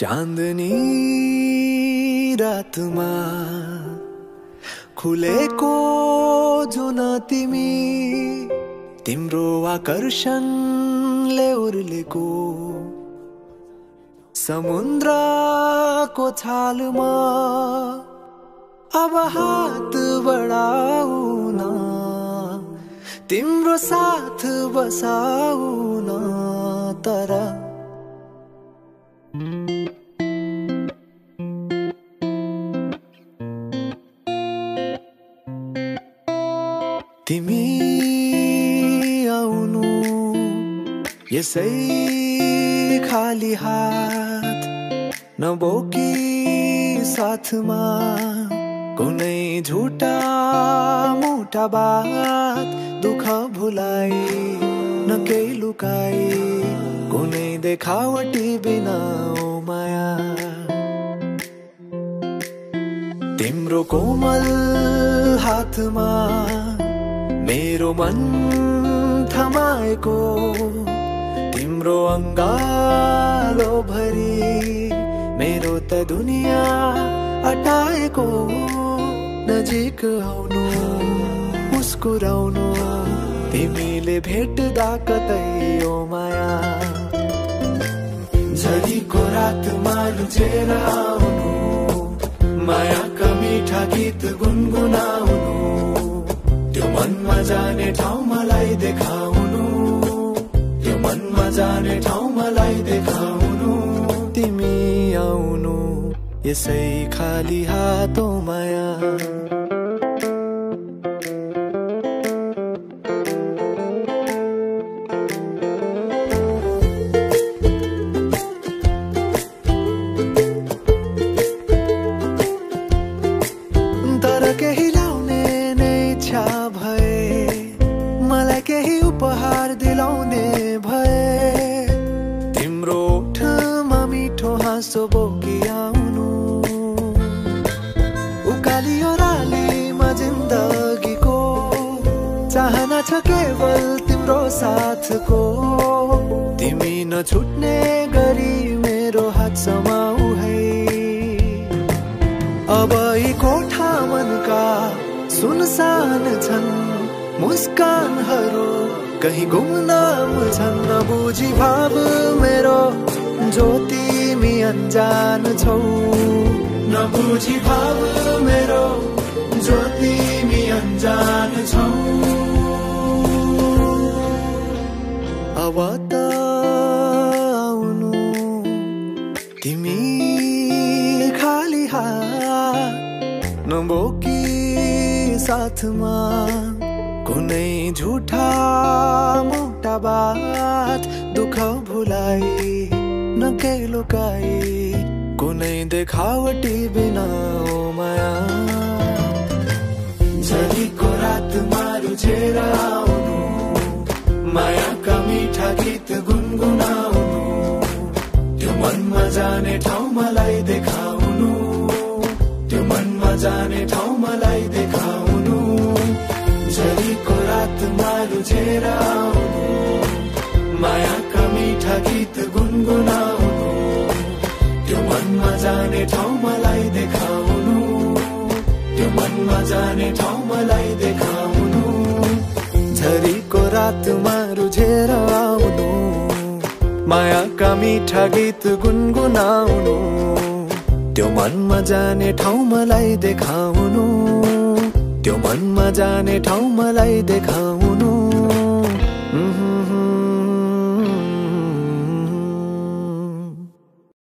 चाँदनी रातमा खुलेको जुन तिमी तिम्रो आकर्षणले उर्लेको समुद्रको छालमा अब हात बढाउन तिम्रो साथ बसाउन तर तिमी आउनु यसै खाली हात नबोकी साथमा कुनै झुटा मोटा बात दुःख भुलाई न केही लुकाई कुनै देखावटी बिना ओ माया तिम्रो कोमल हातमा मेरो मन थमाएको तिम्रो अङ्गालो भरि मेरो त दुनिया अटाएको नजिक आउनु मुस्कुराउनु तिमीले भेट्दा कतै ओ माया झरीको रातमा लुचेर आउनु मायाका मिठा गीत गुनगुनाउनु त्यो मनमा जाने ठाउँ मलाई देखाउनु त्यो मनमा जाने ठाउँ मलाई देखाउनु तिमी आउनु यसै खाली हातो माया तर केही ल्याउने नै इच्छा भए मलाई केही उपहार दिलाउने भए तिम्रो ओठमा मिठो हाँसो बोकी आउनु उकालियो रालीमा जिन्दगीको चाहना छ केवल तिम्रो साथको तिमी नछुट्ने गरी मेरो हात समाऊ है अब यी कोठा मनका सुनसान छन् मुस्कानहरू कहीं गुमनाम छन् नबुझी भाव मेरो जो तिमी अनजान छौ नबुझी भाव मेरो जो तिमी अनजान छौ अब त आउनु तिमी खाली हात नबोकी साथमा कुनै झुठा मोटा बात दुःख भुलाई न केही लुकाई कुनै देखावटी बिना ओ माया झरीको रातमा रुझेर आउनु मायाका मिठा गीत गुनगुनाउनु त्यो मनमा जाने ठाउँ मलाई देखाउनु त्यो मनमा जाने ठाउँ मलाई देखाउनु झरीको रातमा रुझेर आउनु मायाका मिठा गीत गुनगुनाउनु त्यो मनमा जाने ठाउँ मलाई देखाउनु त्यो मनमा जाने ठाउँ मलाई देखाउनु झरीको रातमा रुझेर आउनु मायाका मिठा गीत गुनगुनाउनु त्यो मनमा जाने ठाउँ मलाई देखाउनु त्यो मनमा जाने ठाउँ मलाई देखाउनु